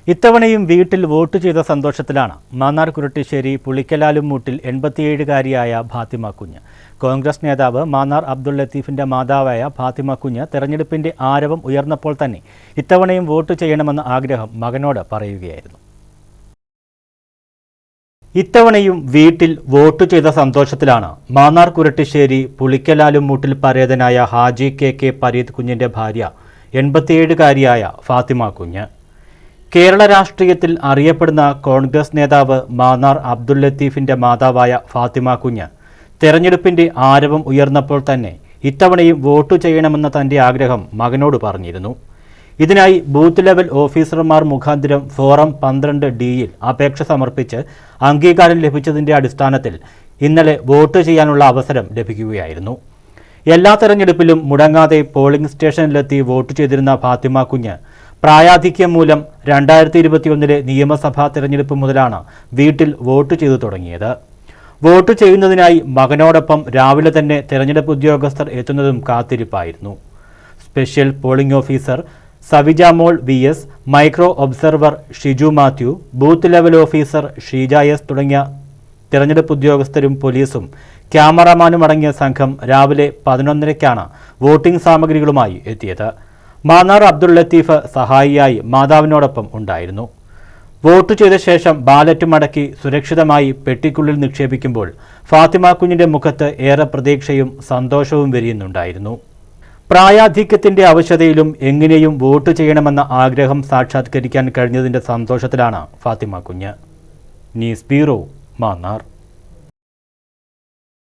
ഇത്തവണയും വീട്ടിൽ വോട്ട് ചെയ്ത സന്തോഷത്തിലാണ് മാന്നാർ കുരട്ടിശ്ശേരി പുളിക്കലാലുംമൂട്ടിൽ 87-കാരിയായ ഫാത്തിമ കുഞ്ഞ്. കോൺഗ്രസ് നേതാവ് മാന്നാർ അബ്ദുൾ ലത്തീഫിന്റെ മാതാവായ ഫാത്തിമ കുഞ്ഞ് തെരഞ്ഞെടുപ്പിന്റെ ആരവം ഉയർന്നപ്പോൾ തന്നെ ഇത്തവണയും വോട്ട് ചെയ്യണമെന്ന ആഗ്രഹം മകനോട് പറയുകയായിരുന്നു. ഇത്തവണയും വീട്ടിൽ വോട്ട് ചെയ്ത സന്തോഷത്തിലാണ് മാന്നാർ കുരട്ടിശ്ശേരി പുളിക്കലാലുംമൂട്ടിൽ പരേതനായ ഹാജി കെ പരീദ് കുഞ്ഞിന്റെ ഭാര്യ 87-കാരിയായ ഫാത്തിമ കുഞ്ഞ്. കേരള രാഷ്ട്രീയത്തിൽ അറിയപ്പെടുന്ന കോൺഗ്രസ് നേതാവ് മാന്നാർ അബ്ദുൾ ലത്തീഫിന്റെ മാതാവായ ഫാത്തിമ കുഞ്ഞ് തെരഞ്ഞെടുപ്പിന്റെ ആരവം ഉയർന്നപ്പോൾ തന്നെ ഇത്തവണയും വോട്ട് ചെയ്യണമെന്ന തന്റെ ആഗ്രഹം മകനോട് പറഞ്ഞിരുന്നു. ഇതിനായി ബൂത്ത് ലെവൽ ഓഫീസർമാർ മുഖാന്തരം ഫോറം 12D-യിൽ അപേക്ഷ സമർപ്പിച്ച് അംഗീകാരം ലഭിച്ചതിന്റെ അടിസ്ഥാനത്തിൽ ഇന്നലെ വോട്ട് ചെയ്യാനുള്ള അവസരം ലഭിക്കുകയായിരുന്നു. എല്ലാ തെരഞ്ഞെടുപ്പിലും മുടങ്ങാതെ പോളിംഗ് സ്റ്റേഷനിലെത്തി വോട്ട് ചെയ്തിരുന്ന ഫാത്തിമ കുഞ്ഞ് പ്രായാധിക്യം മൂലം 2021 നിയമസഭാ തെരഞ്ഞെടുപ്പ് മുതലാണ് വീട്ടിൽ വോട്ട് ചെയ്തു തുടങ്ങിയത്. വോട്ട് ചെയ്യുന്നതിനായി മകനോടൊപ്പം രാവിലെ തന്നെ തെരഞ്ഞെടുപ്പ് ഉദ്യോഗസ്ഥർ എത്തുന്നതും കാത്തിരിപ്പായിരുന്നു. Special polling officer Savijamol VS, micro observer Shiju Mathew, booth level officer Sheeja S തുടങ്ങിയ തെരഞ്ഞെടുപ്പ് ഉദ്യോഗസ്ഥരും പോലീസും ക്യാമറമാനും അടങ്ങിയ സംഘം രാവിലെ 11:00-ക്കാണ് വോട്ടിംഗ് സാമഗ്രികളുമായി എത്തിയത്. മാന്നാർ അബ്ദുൾ ലത്തീഫ് സഹായിയായി മാതാവിനോടൊപ്പം ഉണ്ടായിരുന്നു. വോട്ട് ചെയ്ത ശേഷം ബാലറ്റ് മടക്കി സുരക്ഷിതമായി പെട്ടിക്കുള്ളിൽ നിക്ഷേപിക്കുമ്പോൾ ഫാത്തിമ കുഞ്ഞിന്റെ മുഖത്ത് ഏറെ പ്രതീക്ഷയും സന്തോഷവും വിരിയുന്നുണ്ടായിരുന്നു. പ്രായാധിക്യത്തിന്റെ അവശതയിലും എങ്ങനെയും വോട്ട് ചെയ്യണമെന്ന ആഗ്രഹം സാക്ഷാത്കരിക്കാൻ കഴിഞ്ഞതിന്റെ സന്തോഷത്തിലാണ് ഫാത്തിമ കുഞ്ഞ്. News bureau, Mannar.